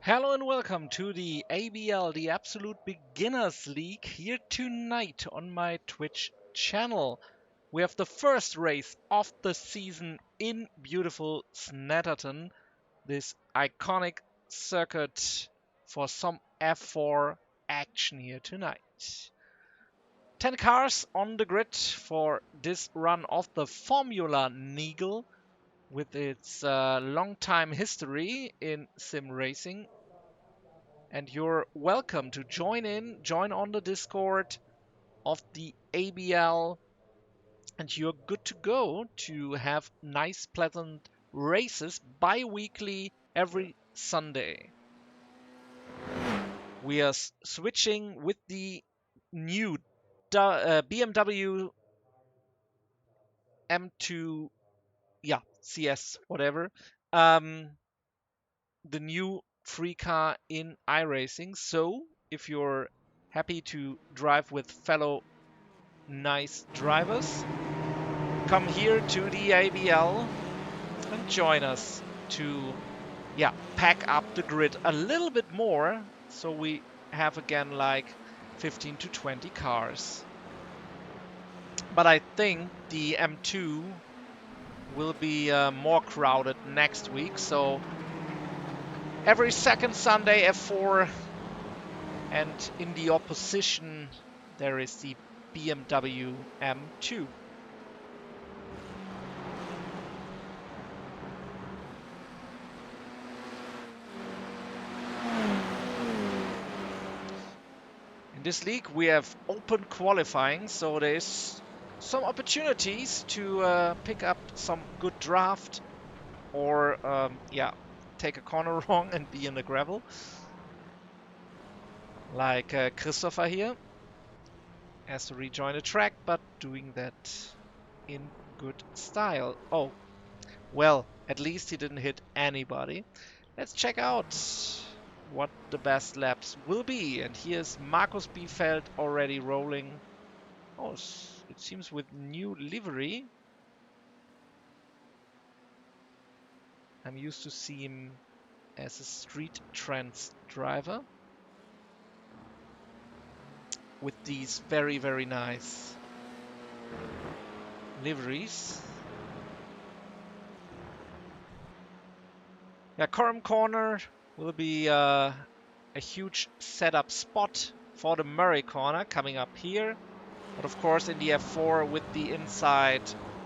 Hello and welcome to the ABL, the Absolute Beginners League, here tonight on my Twitch channel. We have the first race of the season in beautiful Snetterton, this iconic circuit for some F4 action here tonight. 10 cars on the grid for this run of the Formula Neagle with its long time history in sim racing. And you're welcome to join on the Discord of the ABL, and you're good to go to have nice, pleasant races bi-weekly every Sunday. We are switching with the new BMW M2, CS, whatever. The new free car in iRacing. So if you're happy to drive with fellow nice drivers, come here to the ABL and join us to pack up the grid a little bit more, so we have again like 15 to 20 cars. But I think the M2 will be more crowded next week, so every second Sunday F4, and in the opposition there is the BMW M2. In this league we have open qualifying, so there's some opportunities to pick up some good draft or take a corner wrong and be in the gravel. Like Christopher here has to rejoin the track, but doing that in good style. Oh, well, at least he didn't hit anybody. Let's check out what the best laps will be. And here's Markus Biefeld already rolling. Oh, it seems with new livery. I'm used to see him as a street trends driver with these very, very nice liveries. Yeah, Coram Corner will be a huge setup spot for the Murray Corner coming up here. But of course in the F4 with the inside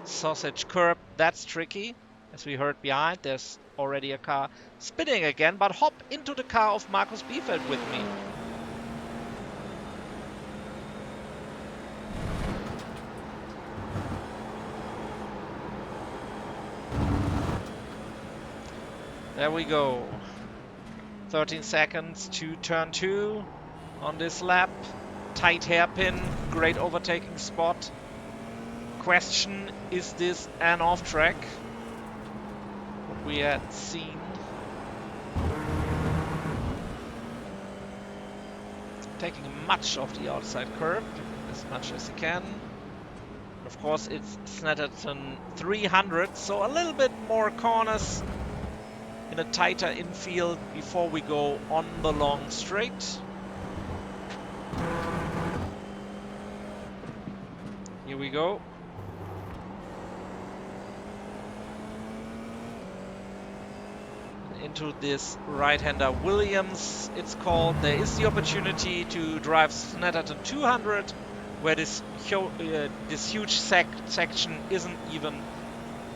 sausage curb, that's tricky. As we heard behind, there's already a car spinning again, but hop into the car of Markus Biefeld with me. There we go. 13 seconds to turn 2 on this lap. Tight hairpin, great overtaking spot. Question, is this an off-track? What we had seen. Taking much of the outside curb, as much as he can. Of course, it's Snetterton 300, so a little bit more corners in a tighter infield before we go on the long straight. Here we go. Into this right-hander Williams, it's called. There is the opportunity to drive Snetterton 200, where this huge section isn't even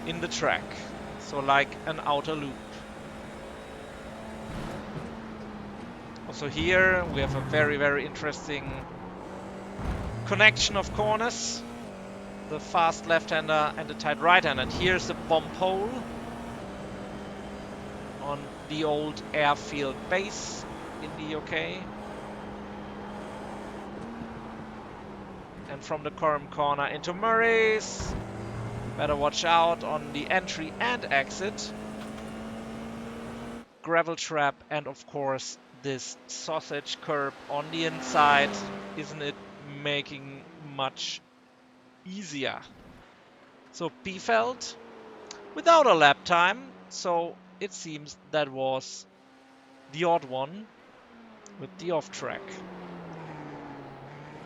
in the track, so like an outer loop. Also here we have a very, very interesting connection of corners. The fast left-hander and the tight right-hander. And here's the bomb hole on the old airfield base in the UK. And from the Coram Corner into Murray's. Better watch out on the entry and exit. Gravel trap, and of course this sausage curb on the inside. Isn't it making much easier? So Biefeld without a lap time, so it seems that was the odd one with the off track.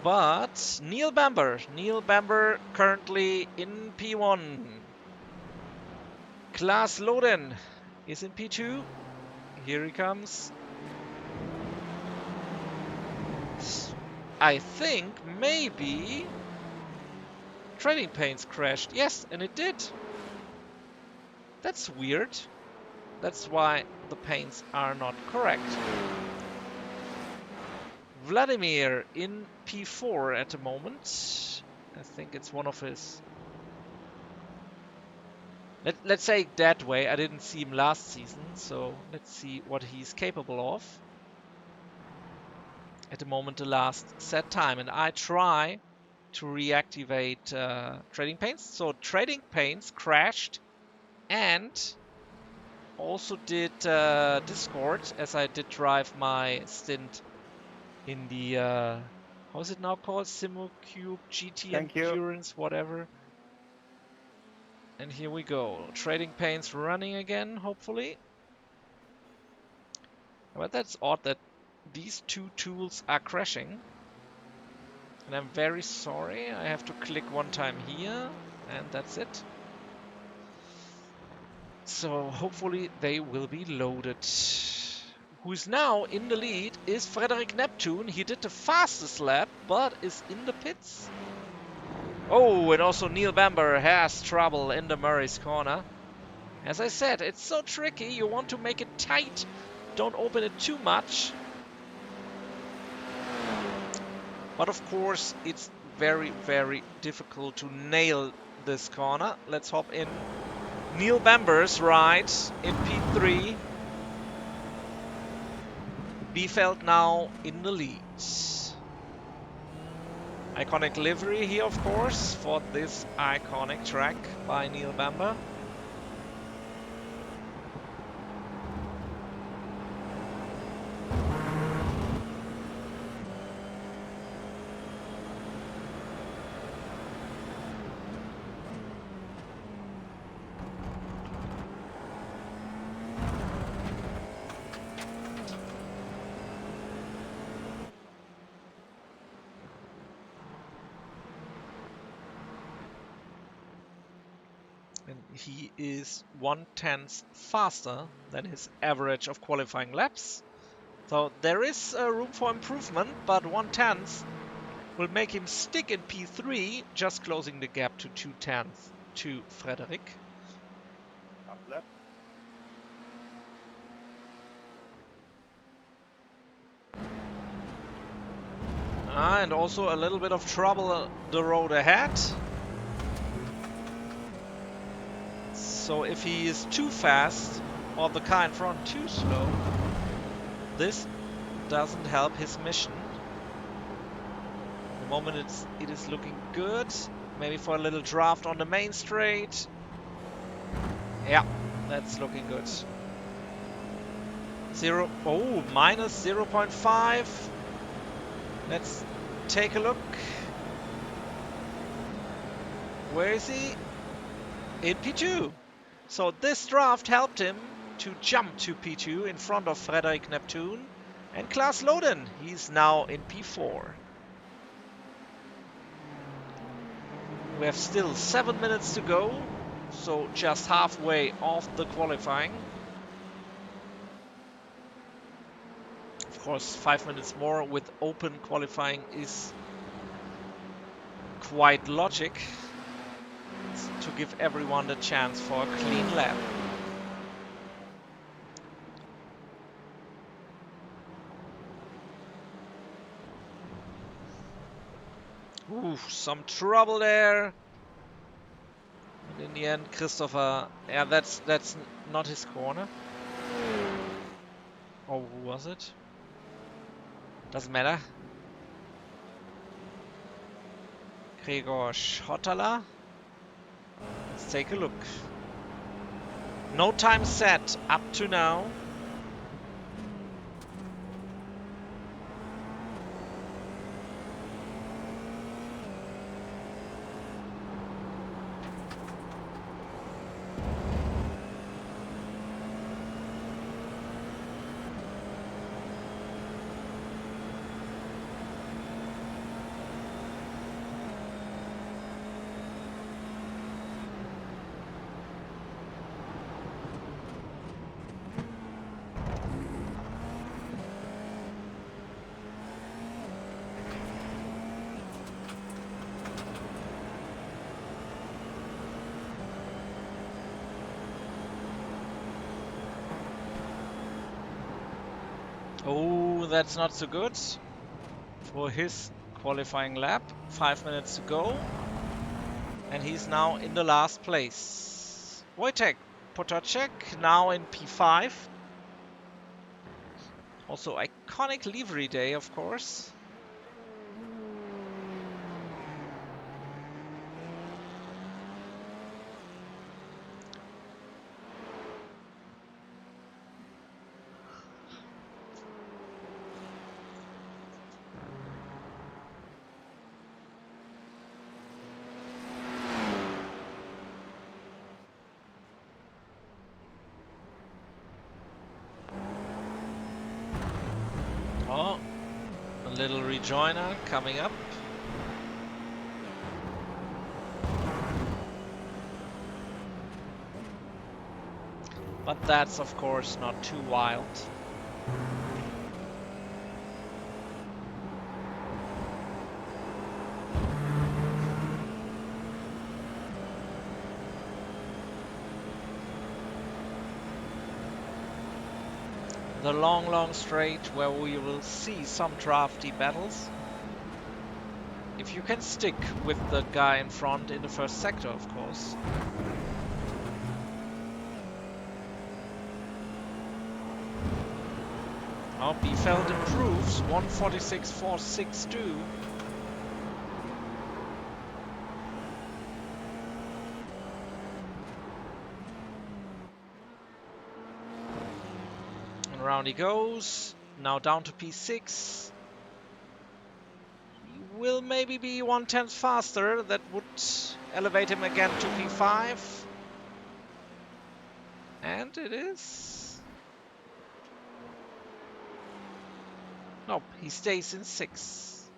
But Neil Bamber currently in P1. Klaas Loden is in P2. Here he comes. I think maybe Trading Paints crashed. Yes, and it did. That's weird. That's why the paints are not correct. Vladimir in P4 at the moment. I think it's one of his... Let's say it that way. I didn't see him last season, so let's see what he's capable of. At the moment, the last set time, and I try to reactivate Trading Paints. So Trading Paints crashed and also did Discord, as I did drive my stint in the how is it now called? SimoCube GT Endurance, whatever. And here we go. Trading Paints running again, hopefully. But that's odd that these two tools are crashing. And I'm very sorry. I have to click one time here, and that's it. So hopefully they will be loaded. Who's now in the lead is Frederick Neptune. He did the fastest lap, but is in the pits. Oh, and also Neil Bamber has trouble in the Murray's corner. As I said, it's so tricky. You want to make it tight. Don't open it too much. But of course, it's very, very difficult to nail this corner. Let's hop in. Neil Bamber's ride in P3. Biefeld now in the lead. Iconic livery here, of course, for this iconic track by Neil Bamber. And he is 1/10 faster than his average of qualifying laps. So there is room for improvement, but 1/10 will make him stick in P3, just closing the gap to 2/10 to Frederick. Up lap. And also a little bit of trouble the road ahead. So if he is too fast or the car in front too slow, this doesn't help his mission. At the moment it is looking good. Maybe for a little draft on the main straight. Yeah, that's looking good. Minus 0.5. Let's take a look. Where is he? In P2. So this draft helped him to jump to P2 in front of Frederick Neptune and Klaas Loden. He's now in P4. We have still 7 minutes to go, so just halfway off the qualifying. Of course, 5 minutes more with open qualifying is quite logic to give everyone the chance for a clean lap. Ooh, some trouble there. And in the end, Christopher, yeah, that's not his corner. Or who was it? Doesn't matter. Gregor Schottala. Let's take a look. No time set up to now. that's not so good for his qualifying lap. 5 minutes to go. And he's now in the last place. Wojtek Potocek now in P5. Also iconic livery day, of course. Oh, a little rejoiner coming up. But that's of course not too wild. The long straight where we will see some drafty battles. If you can stick with the guy in front in the first sector, of course. Oh, Biefeld improves, 146.462. And round he goes, now down to P6. He will maybe be 1/10 faster, that would elevate him again to P5. And it is... Nope, he stays in 6.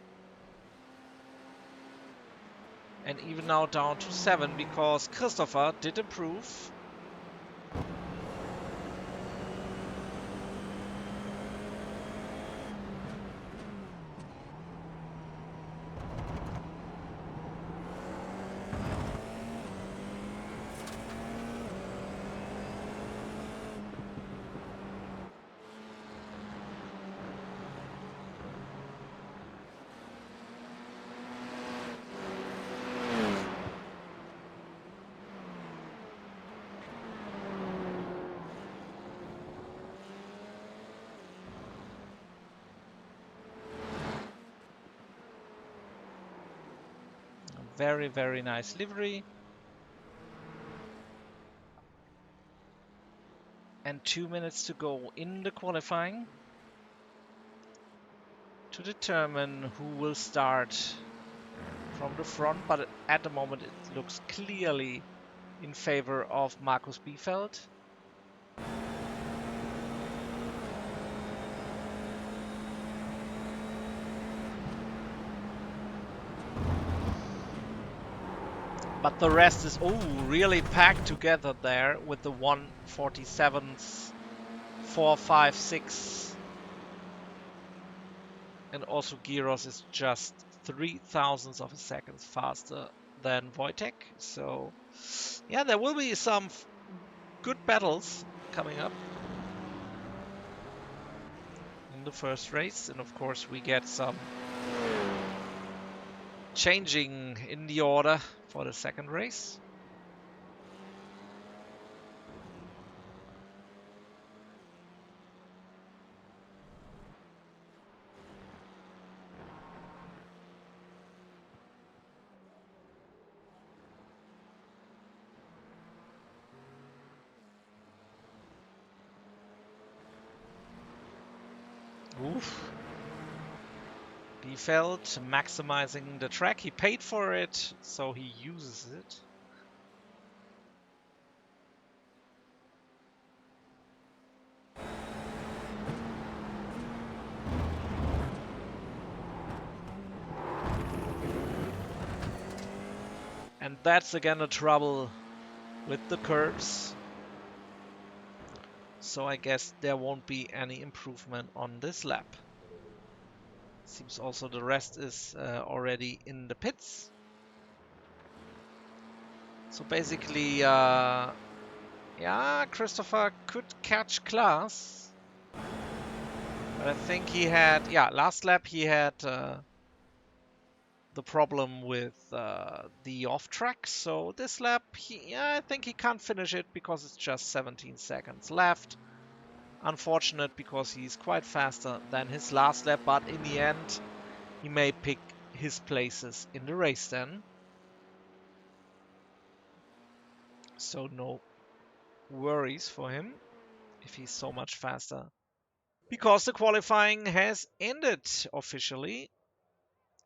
And even now down to 7 because Christopher did improve. Very, very nice livery. And 2 minutes to go in the qualifying to determine who will start from the front. But at the moment it looks clearly in favor of Markus Biefeld. But the rest is really packed together there with the 147s, 4, 5, 6. And also Gyros is just 0.003 of a second faster than Wojtek. So yeah, there will be some good battles coming up in the first race. And of course we get some changing in the order for the second race. Oof. Biefeld maximizing the track. He paid for it, so he uses it. And that's again the trouble with the curbs. So I guess there won't be any improvement on this lap. Seems also the rest is already in the pits. So basically, yeah, Christopher could catch Klaas. But I think he had, yeah, last lap he had the problem with the off track. So this lap, I think he can't finish it because it's just 17 seconds left. Unfortunate because he's quite faster than his last lap, but in the end, he may pick his places in the race then. So no worries for him if he's so much faster. Because the qualifying has ended officially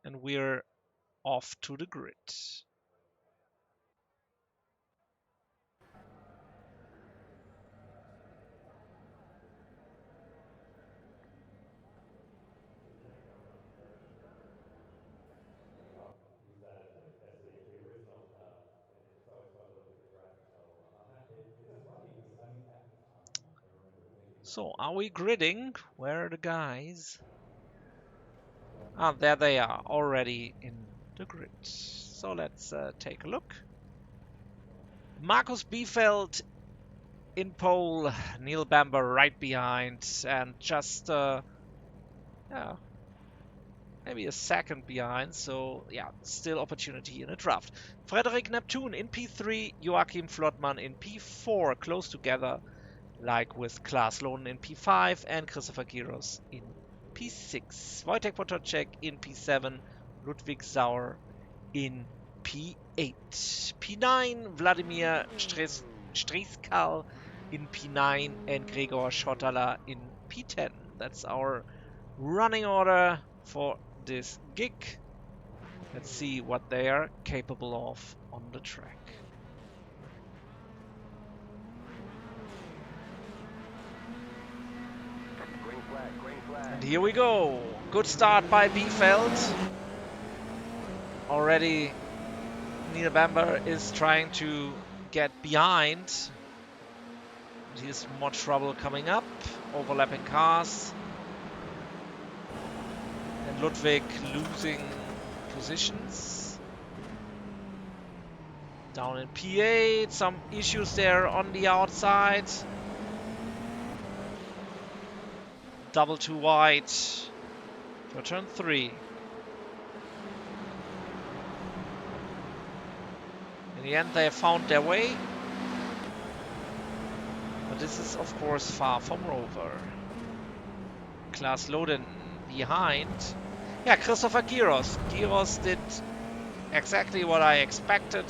and we're off to the grid. So are we gridding? Where are the guys? Ah, there they are, already in the grid. So let's take a look. Markus Biefeld in pole, Neil Bamber right behind, and just yeah, maybe a second behind. So yeah, still opportunity in a draft. Frederik Neptun in P3, Joachim Flottmann in P4, close together, like with Klaas Lohnen in P5 and Christopher Giros in P6. Wojtek Potocek in P7, Ludwig Sauer in P8. P9, Vladimir Striskal in P9 and Gregor Schottala in P10. That's our running order for this gig. Let's see what they are capable of on the track. And here we go. Good start by Biefeld. Already Neil Bamber is trying to get behind. He has more trouble coming up. Overlapping cars. And Ludwig losing positions. Down in P8. Some issues there on the outside. Double too wide for turn 3. In the end, they have found their way. But this is, of course, far from over. Klaas Lohnen behind. Yeah, Christopher Giros. Giros did exactly what I expected.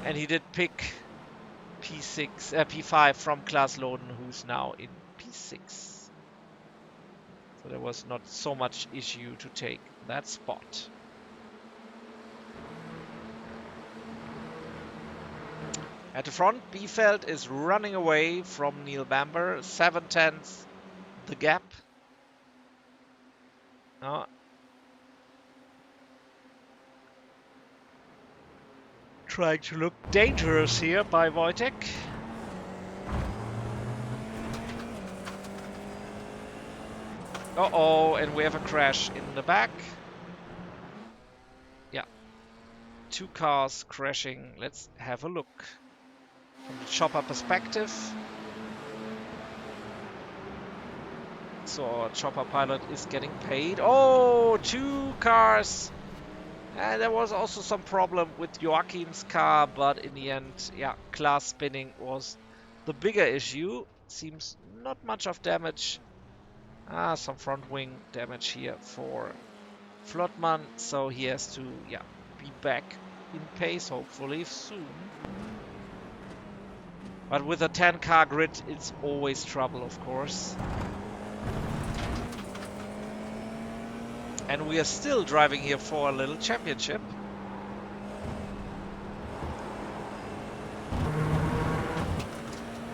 And he did pick P5 from Klaas Lohnen, who's now in P6. So there was not so much issue to take that spot. At the front, Biefeld is running away from Neil Bamber. 7/10 the gap. Trying to look dangerous here by Wojtek. Uh-oh, and we have a crash in the back. Yeah. 2 cars crashing. Let's have a look. From the chopper perspective. So our chopper pilot is getting paid. Oh, 2 cars. And there was also some problem with Joachim's car, but in the end, yeah, Klaas spinning was the bigger issue. Seems not much of damage. Some front wing damage here for Flottmann, so he has to, yeah, be back in pace hopefully soon. But with a 10-car grid, it's always trouble, of course. And we are still driving here for a little championship.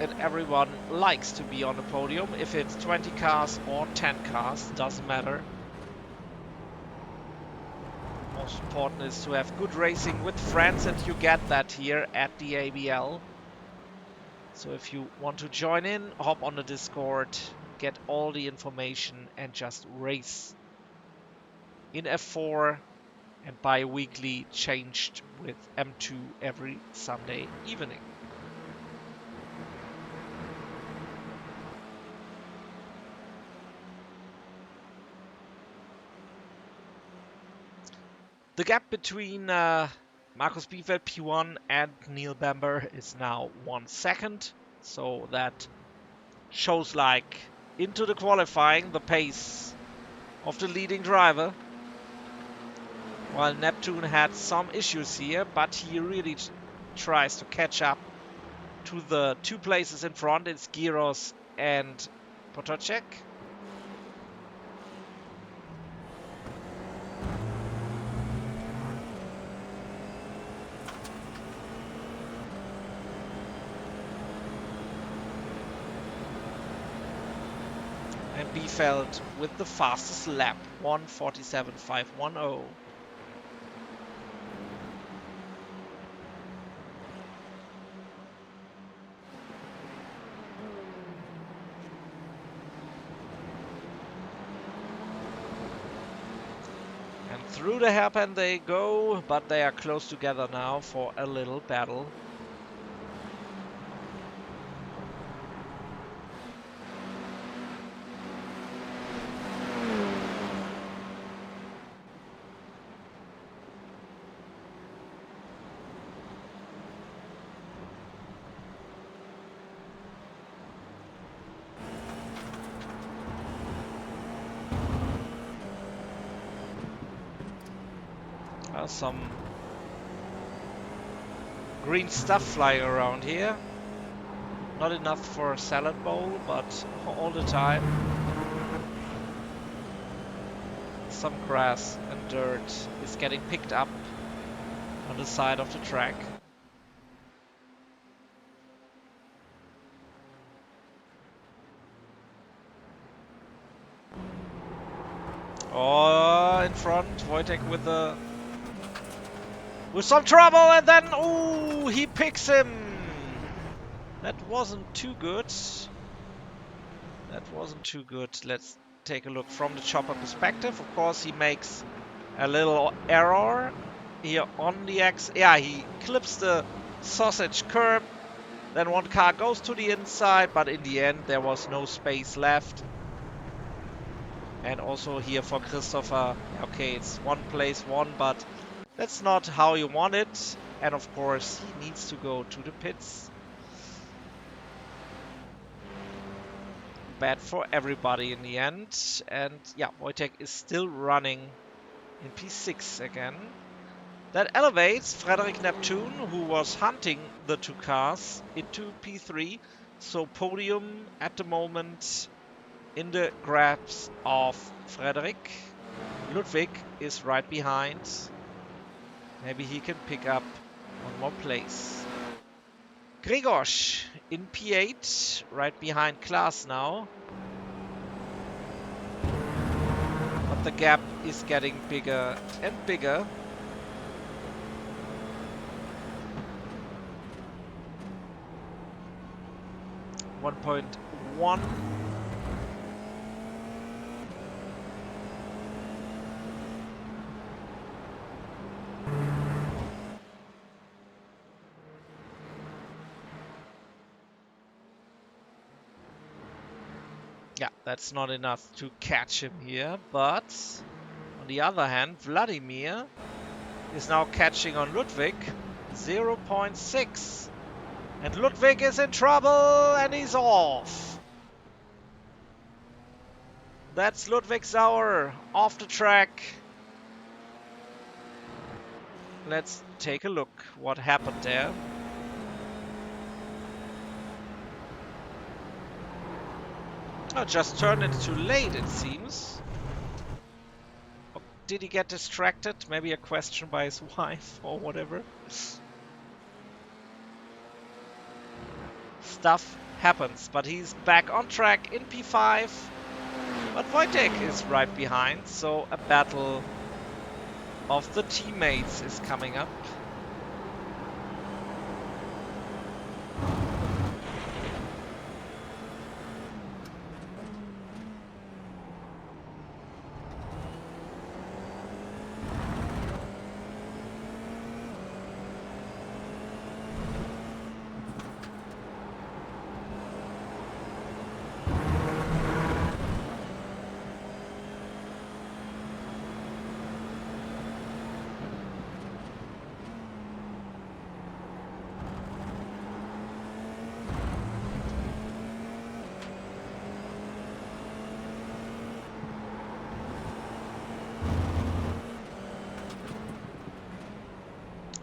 And everyone likes to be on the podium. If it's 20 cars or 10 cars, doesn't matter. Most important is to have good racing with friends, and you get that here at the ABL. So if you want to join in, hop on the Discord, get all the information and just race in F4 and bi-weekly, changed with M2 every Sunday evening. The gap between Markus Biefeld P1 and Neil Bamber is now 1 second. So that shows like into the qualifying the pace of the leading driver. While Neptune had some issues here, but he really tries to catch up to the 2 places in front. It's Giros and Potocek. And Biefeld with the fastest lap, 1:47.510. And through the hairpin they go, but they are close together now for a little battle. Some green stuff flying around here. Not enough for a salad bowl, but all the time. Some grass and dirt is getting picked up on the side of the track. Oh, in front, Wojtek with some trouble, and then oh, he picks him. That wasn't too good. That wasn't too good. Let's take a look from the chopper perspective. Of course, he makes a little error here on the X. Yeah, he clips the sausage curb. Then one car goes to the inside, but in the end, there was no space left. And also here for Christopher, okay, it's one place one, but that's not how you want it. And of course, he needs to go to the pits. Bad for everybody in the end. And yeah, Wojtek is still running in P6 again. That elevates Frederic Neptune, who was hunting the 2 cars, into P3. So podium at the moment in the grasp of Frederic. Ludwig is right behind. Maybe he can pick up one more place. Gregos in P8, right behind Klaas now. But the gap is getting bigger and bigger. .1. Yeah, that's not enough to catch him here, but on the other hand, Vladimir is now catching on Ludwig, 0.6. And Ludwig is in trouble and he's off. That's Ludwig Sauer off the track. Let's take a look what happened there. Oh, just turned it too late, it seems. Or did he get distracted? Maybe a question by his wife or whatever. Stuff happens, but he's back on track in P5. But Wojtek is right behind, so a battle of the teammates is coming up.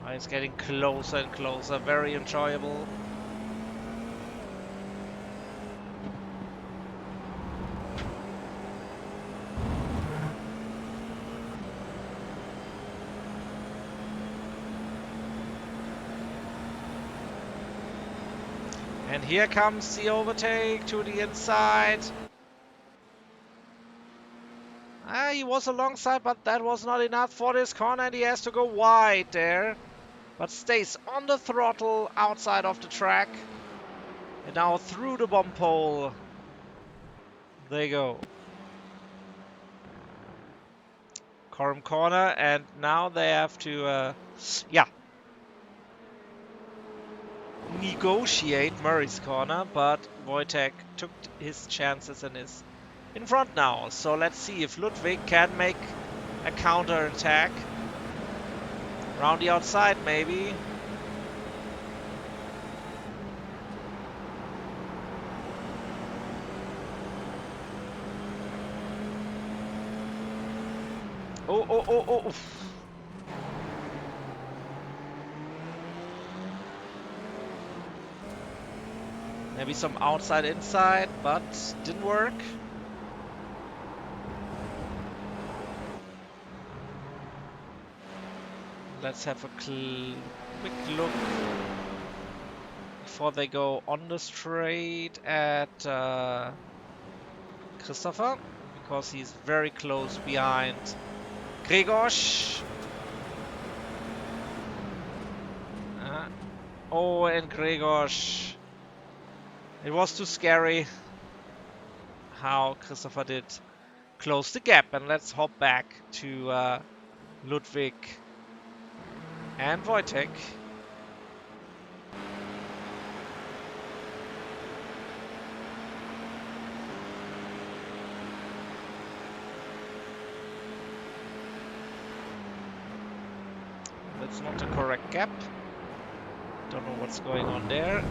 Oh, it's getting closer and closer. Very enjoyable. And here comes the overtake to the inside. He was alongside, but that was not enough for this corner, and he has to go wide there. But stays on the throttle outside of the track. And now through the bomb pole. They go. Corum corner, and now they have to, negotiate Murray's corner, but Wojtek took his chances and is in front now. So let's see if Ludwig can make a counter attack. Around the outside, maybe. Oh. Maybe some outside inside, but didn't work. Let's have a quick look before they go on the straight at Christopher, because he's very close behind Gregos. Oh, and Gregos. It was too scary how Christopher did close the gap. And let's hop back to Ludwig and Wojtek. That's not the correct gap. Don't know what's going on there,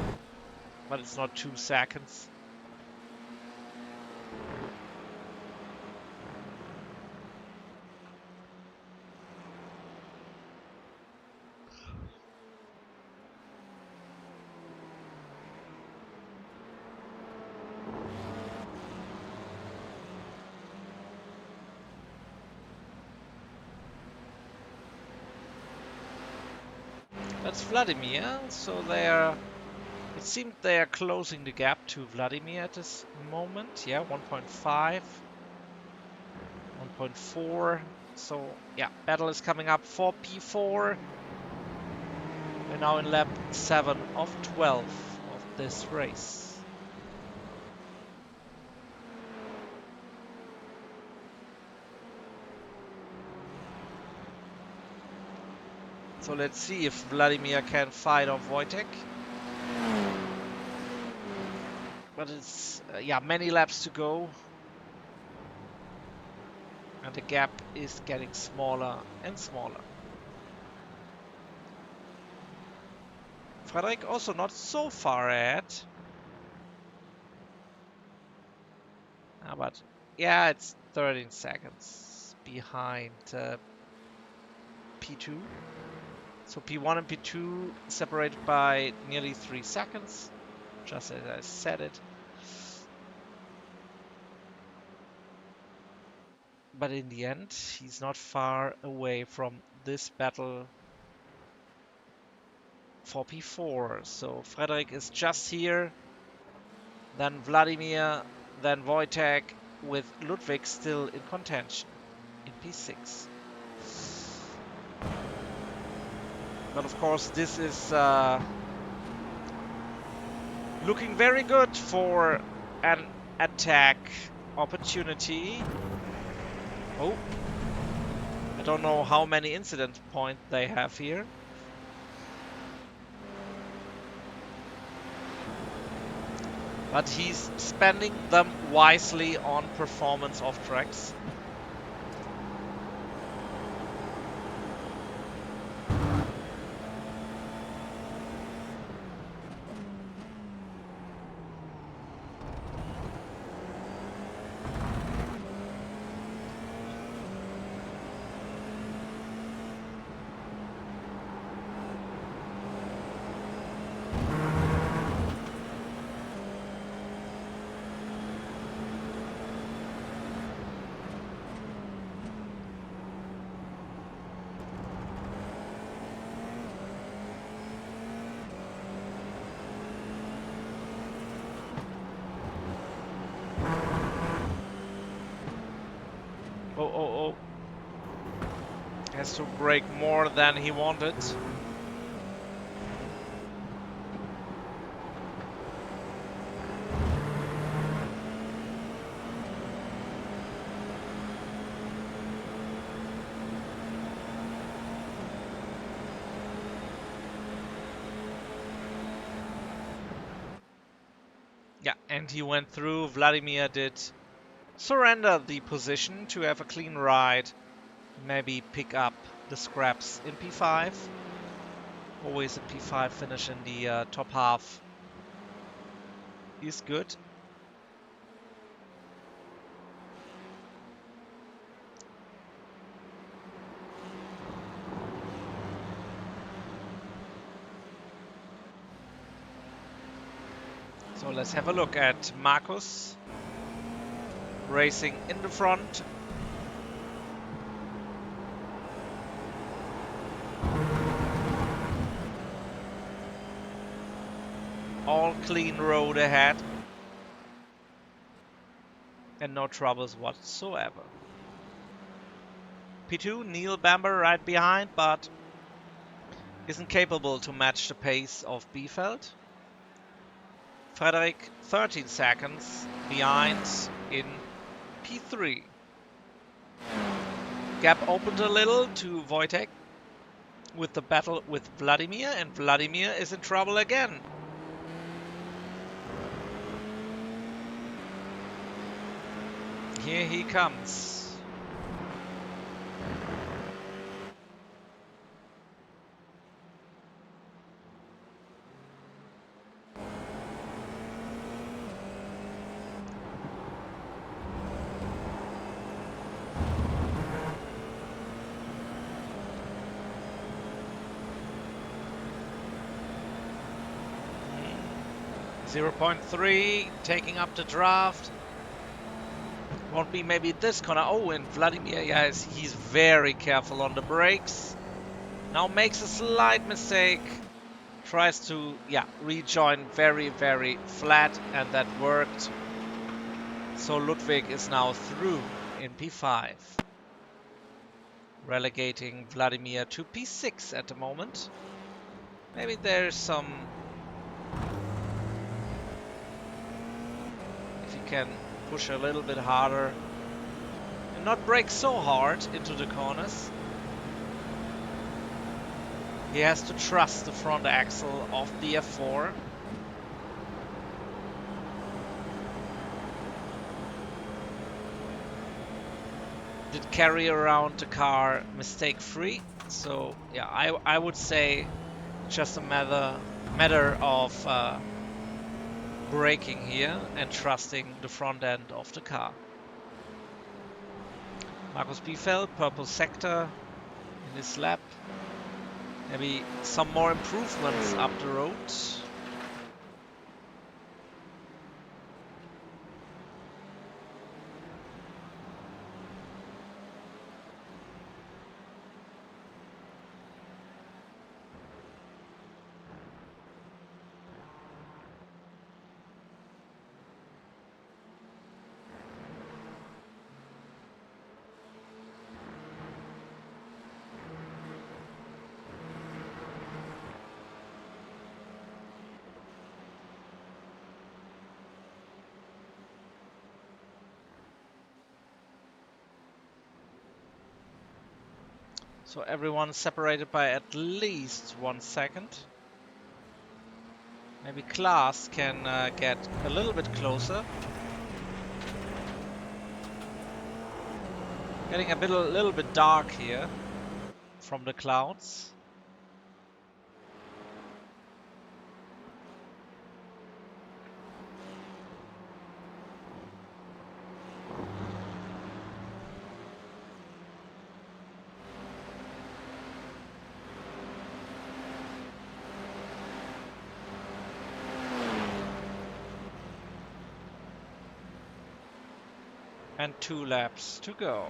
but it's not 2 seconds. That's Vladimir, so it seemed they are closing the gap to Vladimir at this moment. Yeah, 1.5, 1.4. So yeah, battle is coming up for P4. We're now in lap 7 of 12 of this race. So let's see if Vladimir can fight off Wojtek. But it's, many laps to go. And the gap is getting smaller and smaller. Frederik also not so far ahead. But yeah, it's 13 seconds behind P2. So P1 and P2 separated by nearly 3 seconds, just as I said it. But in the end, he's not far away from this battle for P4. So Frederik is just here, then Vladimir, then Wojtek, with Ludwig still in contention in P6. But of course, this is looking very good for an attack opportunity. Oh, I don't know how many incident points they have here. But he's spending them wisely on performance off tracks. Has to brake more than he wanted. Yeah, and he went through. Vladimir did surrender the position to have a clean ride. Maybe pick up the scraps in P5. Always a P5 finish in the top half is good. So let's have a look at Marcus racing in the front. All clean road ahead. And no troubles whatsoever. P2, Neil Bamber right behind, but isn't capable to match the pace of Biefeld. Frederick 13 seconds behind in P3. Gap opened a little to Wojtek with the battle with Vladimir, and Vladimir is in trouble again. Here he comes. .3, taking up the draft. Won't be maybe this corner. Oh, and Vladimir, yes, he's very careful on the brakes. Now makes a slight mistake. Tries to, rejoin very, very flat, and that worked. So Ludwig is now through in P5. Relegating Vladimir to P6 at the moment. Maybe there's some... If you can push a little bit harder and not brake so hard into the corners. He has to trust the front axle of the F4. Did carry around the car mistake-free. So yeah, I would say just a matter of braking here and trusting the front end of the car. Marcus Biefeld, purple sector in his lap. Maybe some more improvements up the road. So everyone separated by at least 1 second. Maybe Klaas can get a little bit closer. Getting a little bit dark here from the clouds. And 2 laps to go.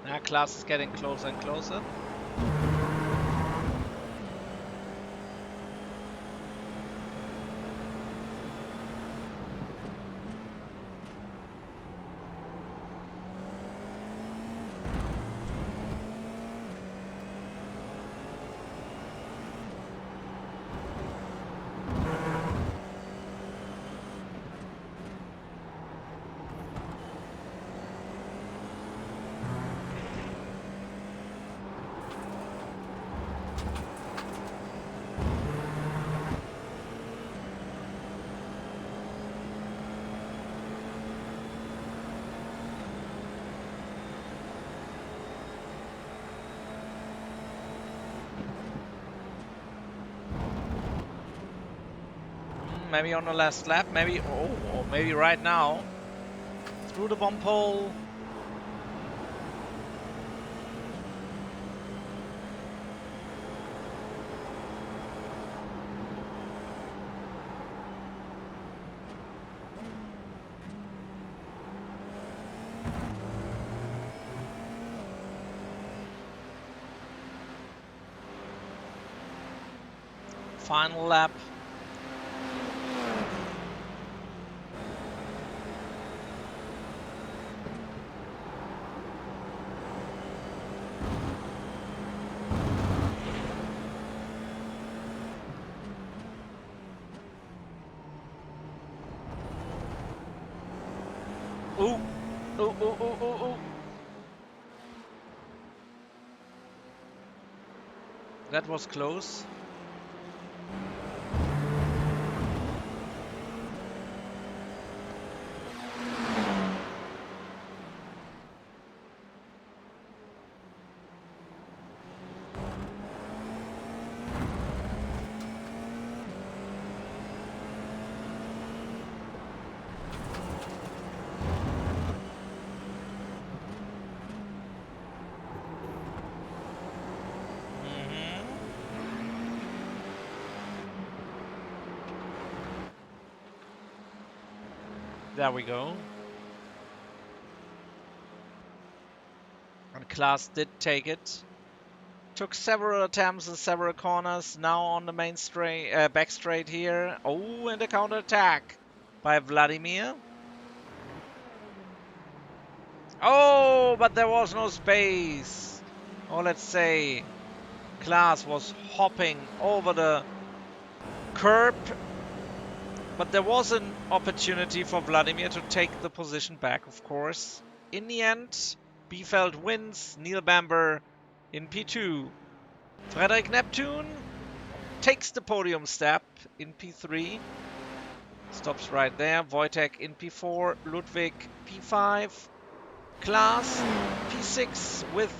Now Klaas is getting closer and closer. Maybe on the last lap, maybe, or maybe right now. Through the bump hole. Final lap. Ooh. Ooh, ooh, ooh, ooh, ooh. That was close. There we go. And Klaas did take it. Took several attempts and several corners. Now on the main straight, back straight here. Oh, and a counter attack by Vladimir. Oh, but there was no space. Or let's say Klaas was hopping over the curb. But there was an opportunity for Vladimir to take the position back, of course. In the end, Biefeld wins. Neil Bamber in P2. Frederick Neptune takes the podium step in P3. Stops right there. Wojtek in P4. Ludwig P5. Klaas P6 with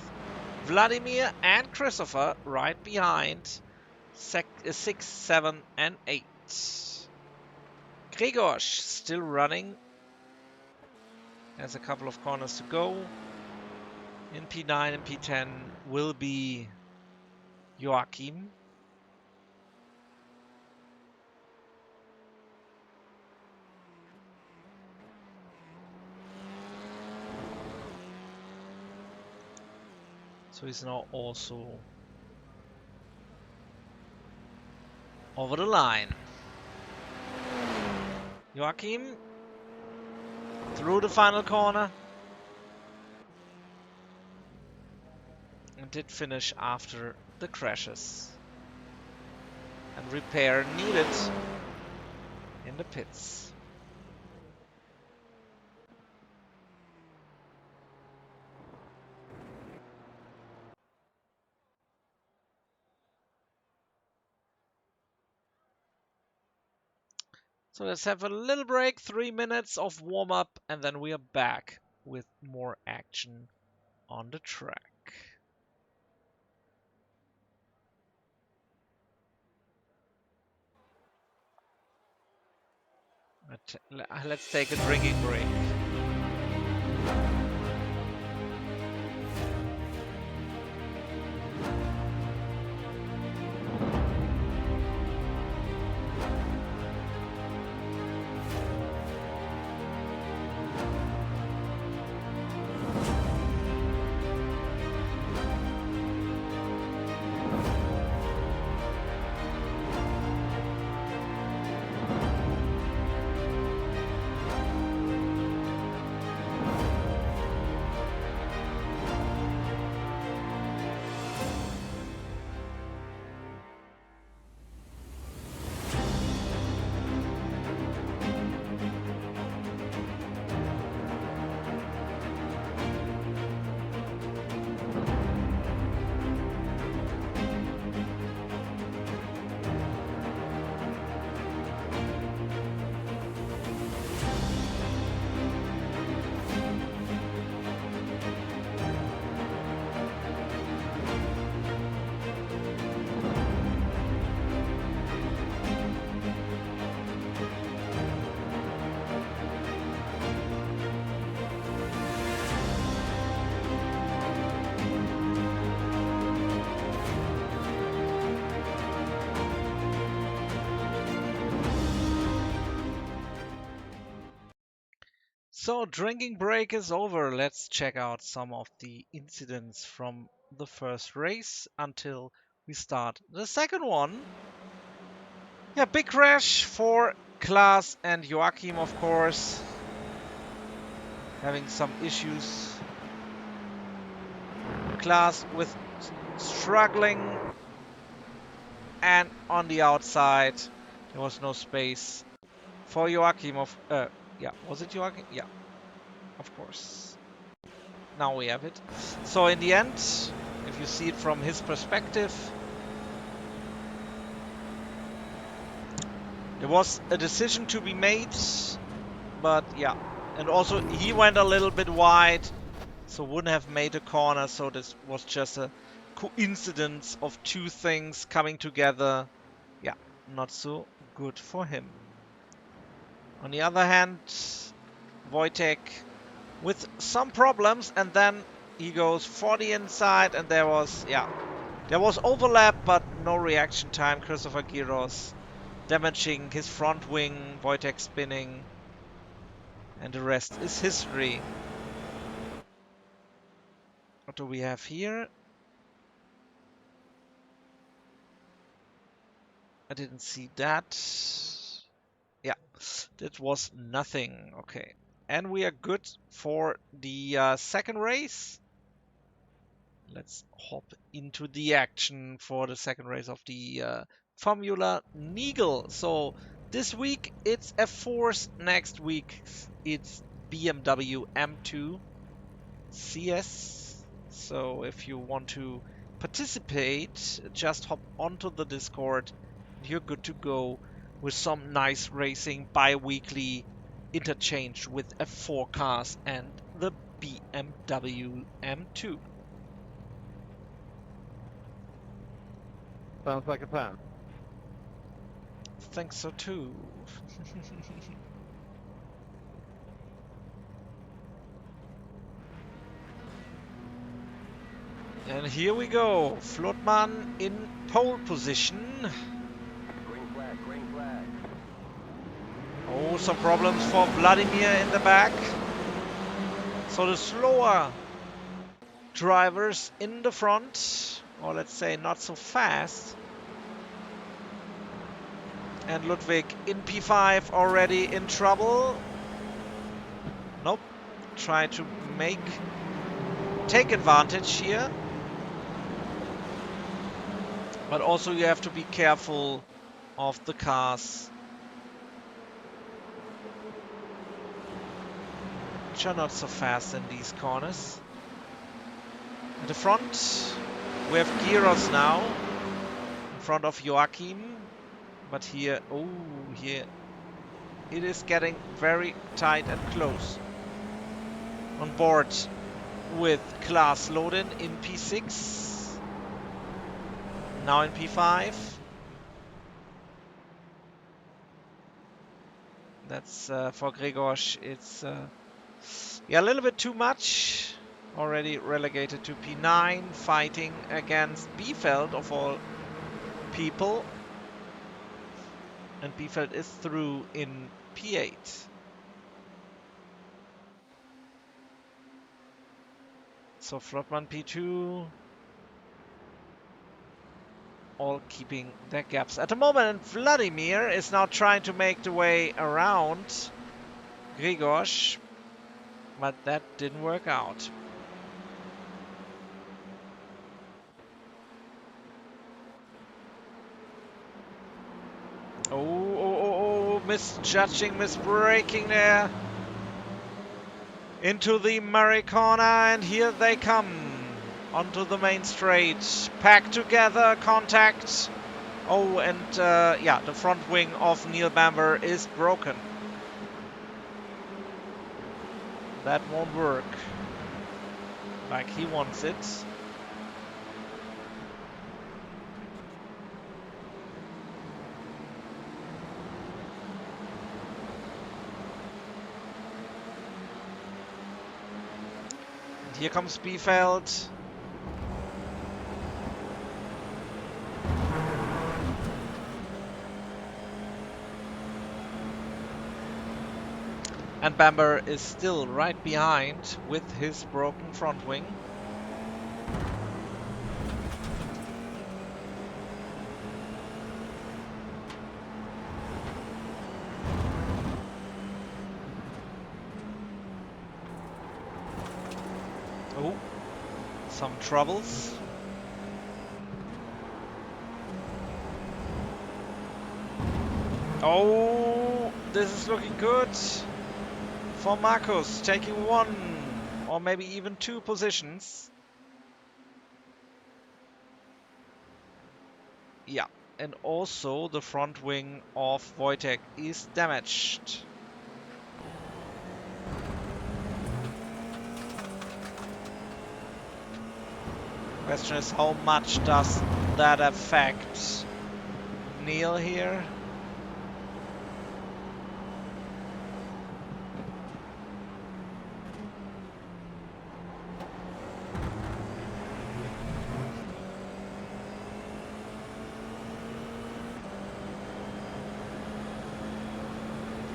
Vladimir and Christopher right behind. 6, 7, and 8. Gregor still running. Has a couple of corners to go. In P9 and P10 will be Joachim. So he's now also over the line. Joachim through the final corner. And did finish after the crashes. And repair needed in the pits. So let's have a little break, 3 minutes of warm-up, and then we are back with more action on the track. Let's take a drinking break. So, drinking break is over. Let's check out some of the incidents from the first race until we start the second one. Yeah, big crash for Klaas and Joachim, of course. Having some issues. Klaas with struggling, and on the outside there was no space for Joachim of yeah, was it Joachim? Yeah, of course. Now we have it. So in the end, if you see it from his perspective, there was a decision to be made, but yeah, and also he went a little bit wide, so wouldn't have made a corner. So this was just a coincidence of two things coming together. Yeah, not so good for him. On the other hand, Wojtek with some problems, and then he goes for the inside, and there was overlap, but no reaction time. Christopher Giros damaging his front wing, Wojtek spinning, and the rest is history. What do we have here? I didn't see that. Yeah, that was nothing. Okay, and we are good for the second race. Let's hop into the action for the second race of the Formula Neagle. So this week it's F4s, next week it's BMW M2 CS. So if you want to participate, just hop onto the Discord. You're good to go with some nice racing bi-weekly interchange with F4 cars and the BMW M2. Sounds like a plan. Think so too. And here we go. Flotman in pole position. Green flag, green flag. Oh, some problems for Vladimir in the back. So the slower drivers in the front, or let's say not so fast. And Ludwig in P5 already in trouble. Nope. Try to take advantage here. But also you have to be careful of the cars, which are not so fast in these corners. At the front, we have Giros now, in front of Joachim. But here, oh, here, it is getting very tight and close. On board with Klaas Loden in P6. Now in P5. That's for Gregos. It's yeah, a little bit too much. Already relegated to P9, fighting against Biefeld of all people. And Biefeld is through in P8. So Flotman P2. All keeping their gaps at the moment, and Vladimir is now trying to make the way around Gregos, but that didn't work out. Oh, misjudging, misbraking there into the Murray corner, and here they come onto the main straight, packed together, contact. Oh, and yeah, the front wing of Neil Bamber is broken. That won't work like he wants it. And here comes Biefeld. And Bamber is still right behind with his broken front wing. Oh, some troubles. Oh, this is looking good for Marcus, taking one or maybe even two positions. Yeah, and also the front wing of Wojtek is damaged. Question is, how much does that affect Neil here?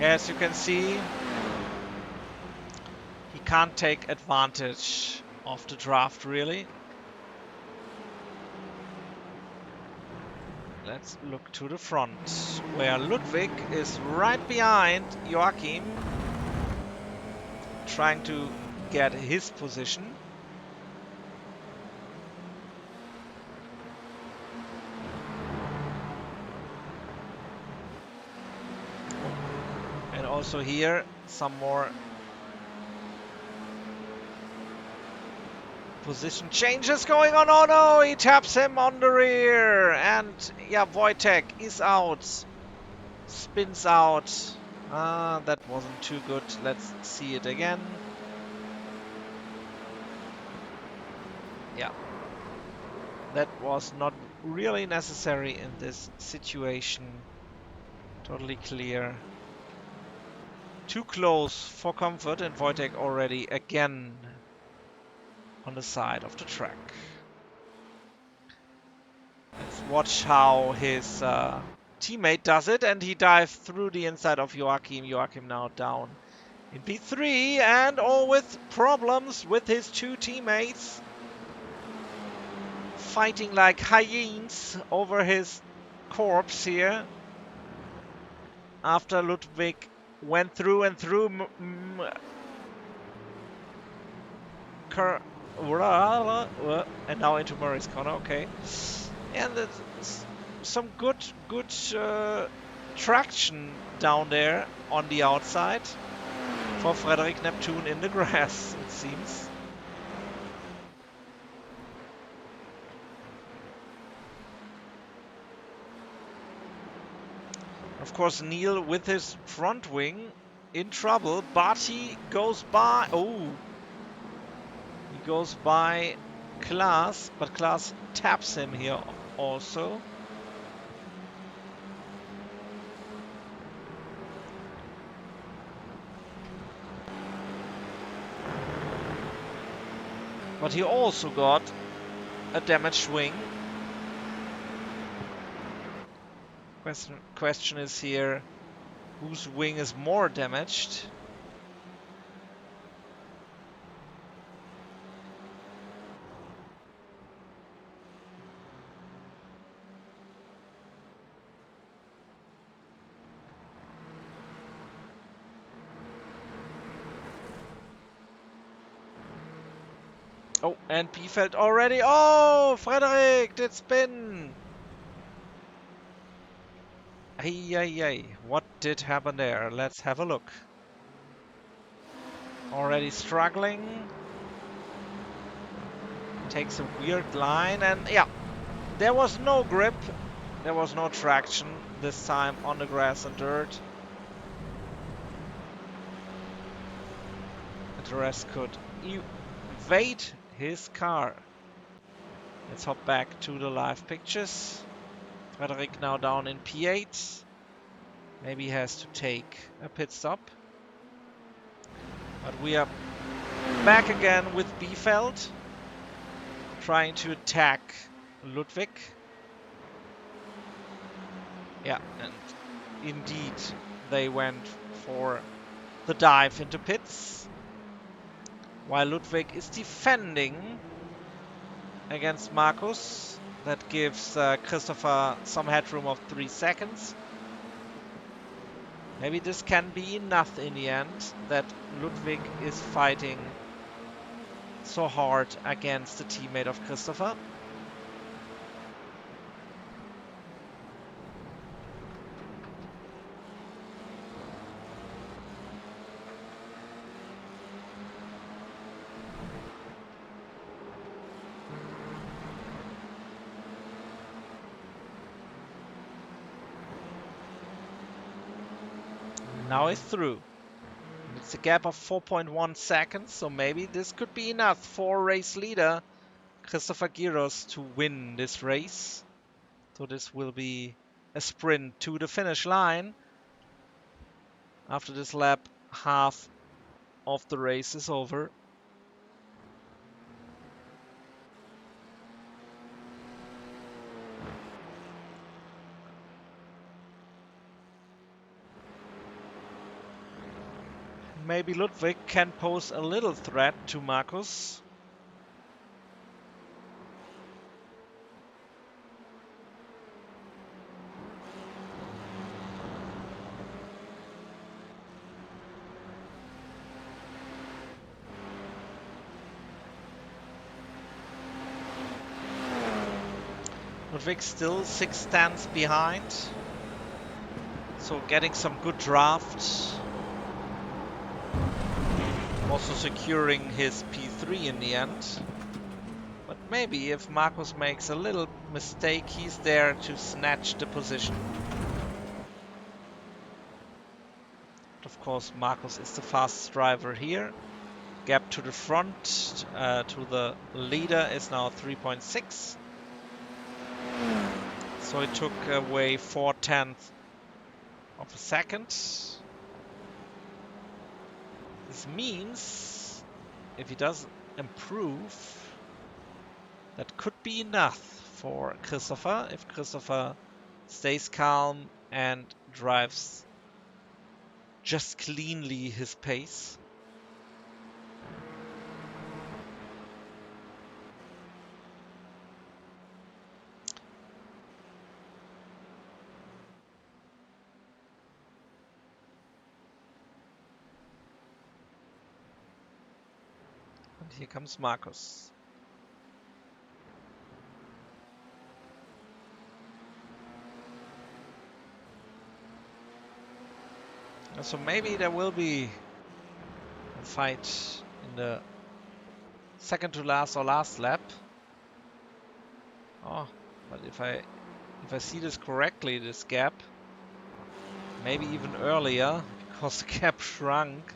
As you can see, he can't take advantage of the draft, really. Let's look to the front, where Ludwig is right behind Joachim, trying to get his position. And also here, some more position changes going on. Oh no, he taps him on the rear. And yeah, Wojtek is out. Spins out. Ah, that wasn't too good. Let's see it again. Yeah. That was not really necessary in this situation. Totally clear. Too close for comfort, and Wojtek already again on the side of the track. Let's watch how his teammate does it, and he dives through the inside of Joachim. Joachim now down in P3, and all with problems with his two teammates. Fighting like hyenas over his corpse here. After Ludwig went through and through and now into Murray's corner. Okay, and some good traction down there on the outside for Frederick Neptune in the grass, it seems. Of course, Neil with his front wing in trouble, but he goes by. Oh, he goes by Klaas, but Klaas taps him here also. But he also got a damaged wing. Question is here, whose wing is more damaged? Oh, and Biefeld already. Oh, Frederick did spin. Ay. What did happen there? Let's have a look. Already struggling. Takes a weird line, and yeah, there was no grip. There was no traction this time on the grass and dirt. The rest could evade his car. Let's hop back to the live pictures. Frederick now down in P8. Maybe he has to take a pit stop. But we are back again with Biefeld, trying to attack Ludwig. Yeah, and indeed they went for the dive into pits, while Ludwig is defending against Marcus. That gives Christopher some headroom of 3 seconds. Maybe this can be enough in the end, that Ludwig is fighting so hard against the teammate of Christopher. Now he's through. It's a gap of 4.1 seconds, so maybe this could be enough for race leader Christopher Giros to win this race. So this will be a sprint to the finish line. After this lap, half of the race is over. Maybe Ludwig can pose a little threat to Marcus. Ludwig still 6 tenths behind. So getting some good draft. Also securing his P3 in the end. But maybe if Marcus makes a little mistake, he's there to snatch the position. But of course, Marcus is the fastest driver here. Gap to the front, to the leader is now 3.6. So it took away 4/10 of a second. This means if he does improve, that could be enough for Christopher, if Christopher stays calm and drives just cleanly his pace. And here comes Marcus. So maybe there will be a fight in the second to last or last lap. Oh, but if I see this correctly, this gap, maybe even earlier, because the gap shrunk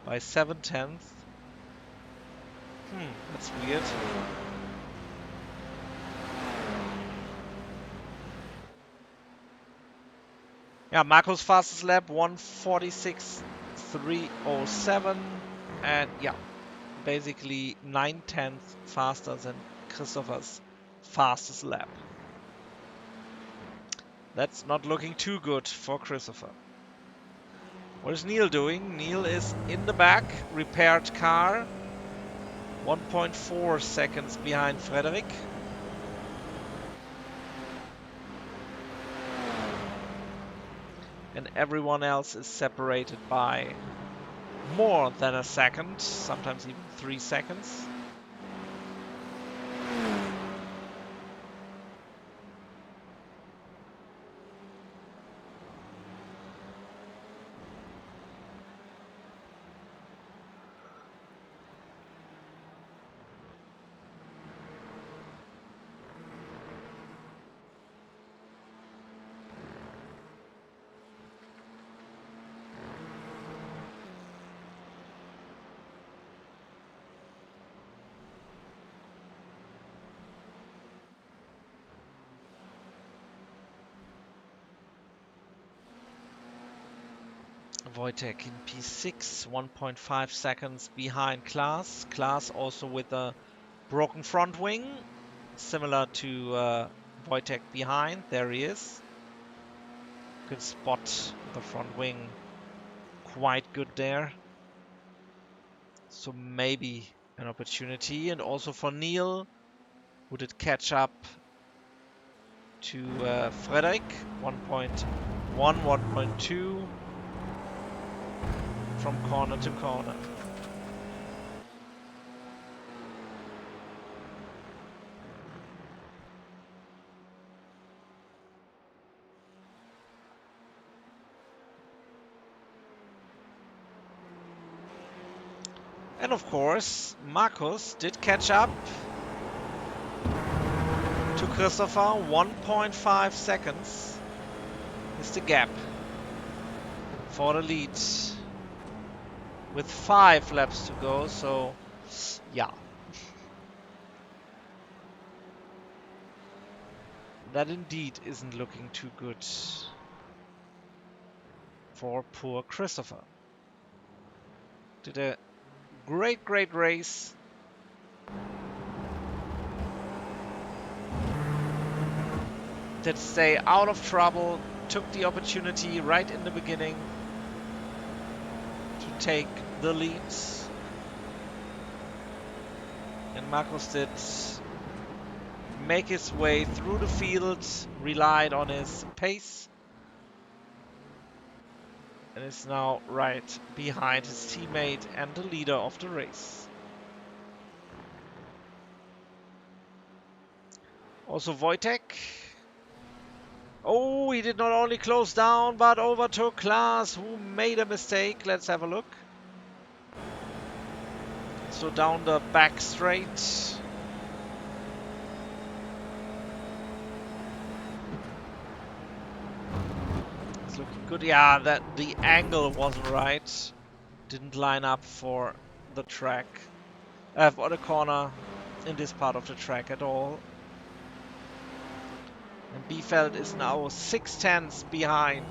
by 7/10. That's weird. Yeah, Marco's fastest lap, 1:46.307, and yeah, basically 9/10 faster than Christopher's fastest lap. That's not looking too good for Christopher. What is Neil doing? Neil is in the back, repaired car, 1.4 seconds behind Frederick. And everyone else is separated by more than a second, sometimes even 3 seconds. Wojtek in P6, 1.5 seconds behind Klaas. Klaas also with a broken front wing, similar to Wojtek behind. There he is. You can spot the front wing quite good there. So maybe an opportunity. And also for Neil, would it catch up to Frederick? 1.1, 1.2 from corner to corner. And of course, Marcus did catch up to Christopher. 1.5 seconds is the gap for the lead with 5 laps to go. So, yeah. That indeed isn't looking too good for poor Christopher. Did a great race. Did stay out of trouble. Took the opportunity right in the beginning to take the leads. And Marcus did make his way through the field, relied on his pace, and is now right behind his teammate and the leader of the race. Also Wojtek. Oh, he did not only close down, but overtook Klaas, who made a mistake. Let's have a look. So down the back straight. It's looking good. Yeah, that the angle wasn't right. Didn't line up for the track, for the corner in this part of the track at all. And Biefeld is now 6/10 behind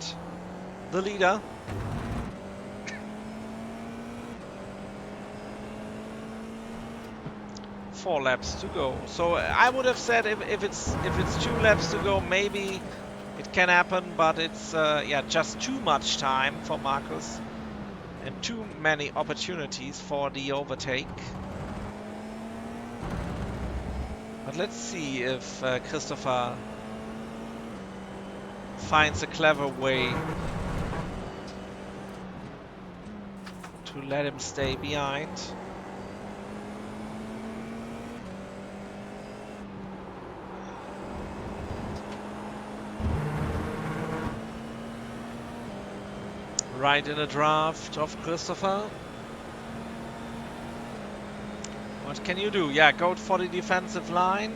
the leader. Four laps to go. So I would have said if it's 2 laps to go, maybe it can happen, but it's yeah, just too much time for Marcus and too many opportunities for the overtake. But let's see if Christopher finds a clever way to let him stay behind. Right in a draft of Christopher. What can you do? Yeah, go for the defensive line.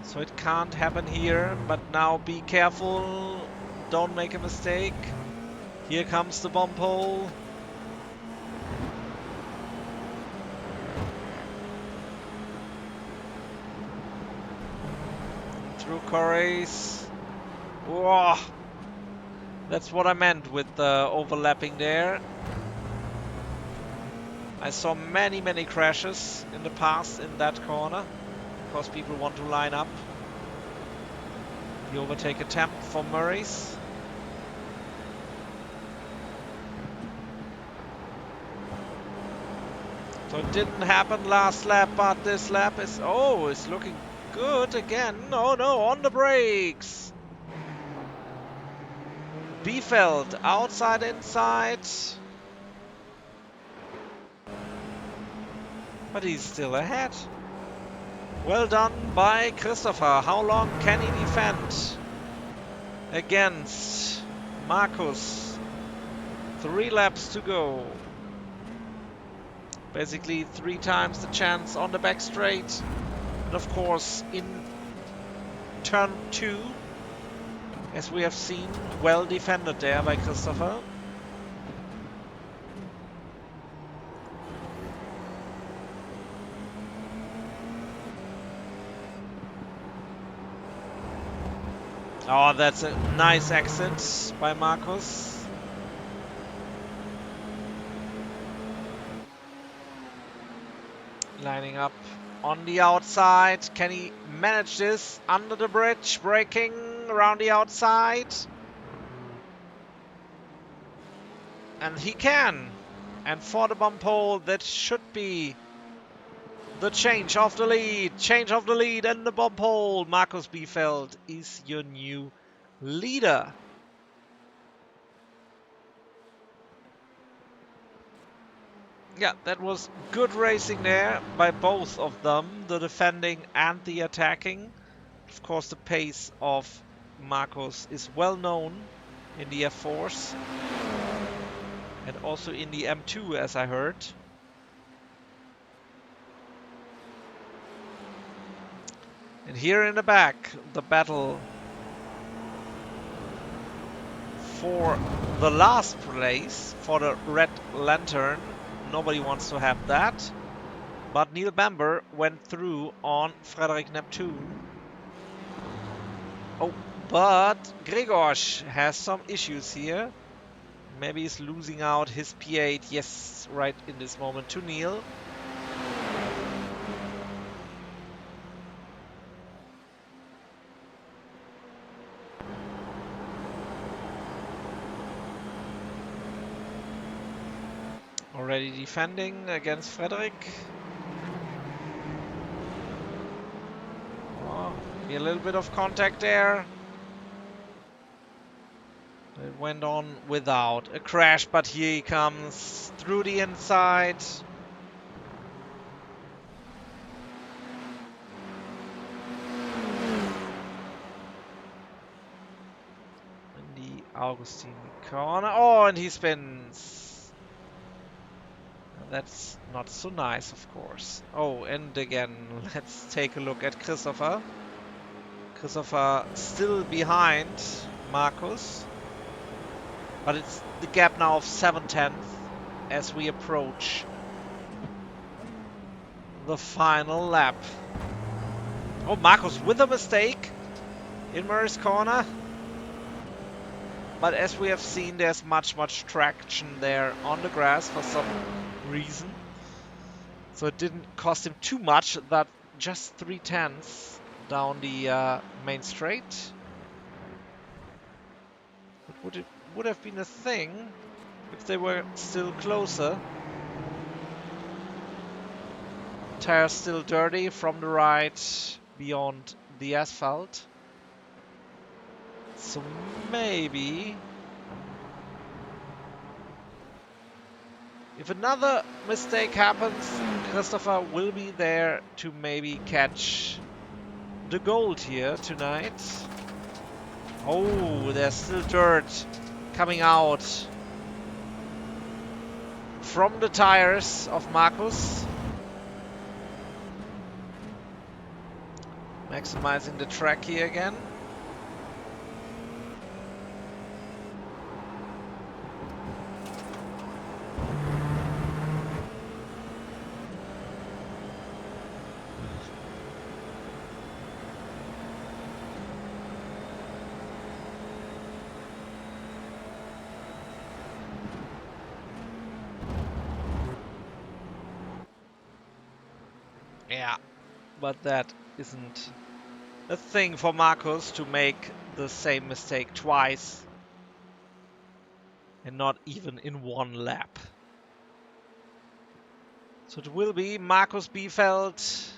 So it can't happen here, but now be careful. Don't make a mistake. Here comes the bomb pole. Through Correys. Whoa! That's what I meant with the overlapping there. I saw many crashes in the past in that corner because people want to line up. The overtake attempt for Murray's. So it didn't happen last lap, but this lap is, oh, it's looking good again. Oh no, on the brakes. Biefeld, outside, inside. But he's still ahead. Well done by Christopher. How long can he defend against Marcus? 3 laps to go. Basically 3 times the chance on the back straight. And of course in turn 2, as we have seen, well defended there by Christopher. Oh, that's a nice exit by Marcus. Lining up on the outside. Can he manage this under the bridge? Braking around the outside. And he can. And for the bump hole, that should be the change of the lead. Change of the lead and the bump hole. Markus Biefeld is your new leader. Yeah, that was good racing there by both of them, the defending and the attacking. Of course, the pace of Markus is well known in the F4s and also in the M2, as I heard. And here in the back, the battle for the last place, for the Red Lantern. Nobody wants to have that. But Neil Bamber went through on Frederic Neptune. Oh, but Gregors has some issues here. Maybe he's losing out his P8. Yes, right in this moment to Neil. Already defending against Frederic. Oh, maybe a little bit of contact there. It went on without a crash, but here he comes through the inside. In the Augustine corner. Oh, and he spins. That's not so nice, of course. Oh, and again, let's take a look at Christopher. Christopher still behind Markus. But it's the gap now of 7/10 as we approach the final lap. Oh, Markus with a mistake in Murray's corner. But as we have seen, there's much traction there on the grass for some reason. So it didn't cost him too much, that just 3/10 down the main straight. It would have been a thing if they were still closer. Tires still dirty from the ride beyond the asphalt. So maybe if another mistake happens, Christopher will be there to maybe catch the gold here tonight. Oh, there's still dirt coming out from the tires of Markus. Maximizing the track here again. Yeah, but that isn't a thing for Markus to make the same mistake twice. And not even in one lap. So it will be Markus Biefeld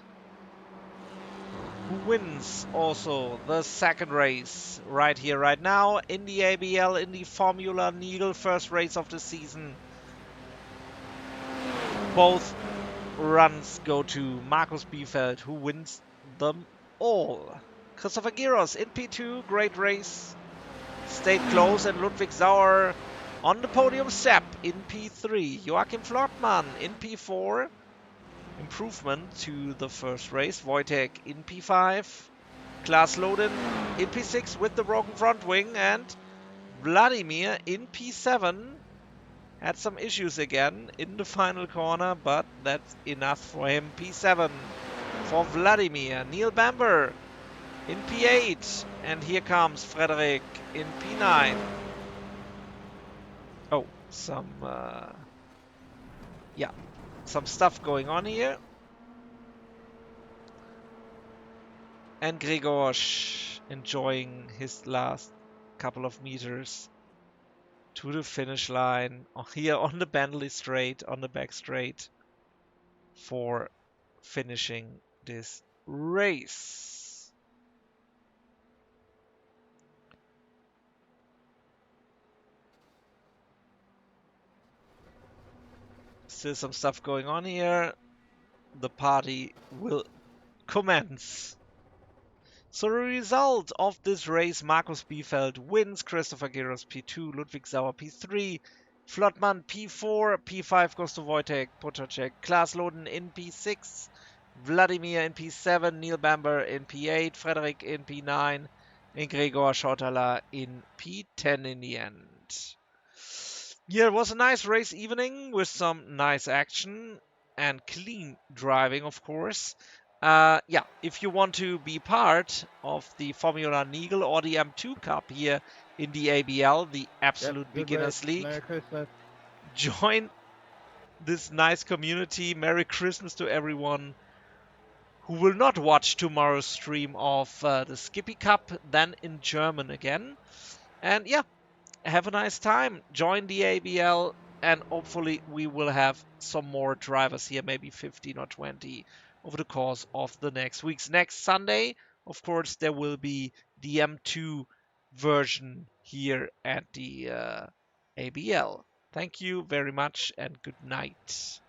who wins also the second race right here, right now in the ABL, in the Formula Neagle first race of the season. Both runs go to Markus Biefeld, who wins them all. Christopher Giros in P2, great race. Stayed close, and Ludwig Sauer on the podium step in P3. Joachim Flockmann in P4. Improvement to the first race. Wojtek in P5. Klaas Loden in P6 with the broken front wing. And Vladimir in P7. Had some issues again in the final corner, but that's enough for him. P7 for Vladimir. Neil Bamber in P8. And here comes Frederic in P9. Oh, some stuff going on here. And Gregors enjoying his last couple of meters to the finish line here on the Bentley straight, on the back straight for finishing this race. Still some stuff going on here. The party will commence. So the result of this race, Markus Biefeld wins, Christopher Geros P2, Ludwig Sauer P3, Flottmann P4, P5 goes to Wojtek Potacek, Klaas Loden in P6, Vladimir in P7, Neil Bamber in P8, Frederick in P9, and Gregor Schottala in P10 in the end. Yeah, it was a nice race evening with some nice action and clean driving, of course. Yeah, if you want to be part of the Formula Neagle or the M2 Cup here in the ABL, the Yep, Absolute good race. Beginners League, Merry Christmas. join this nice community. Merry Christmas to everyone who will not watch tomorrow's stream of the Skippy Cup, then in German again. And yeah, have a nice time. Join the ABL, and hopefully we will have some more drivers here, maybe 15 or 20 over the course of the next weeks. Next Sunday, of course, there will be the M2 version here at the ABL. Thank you very much and good night.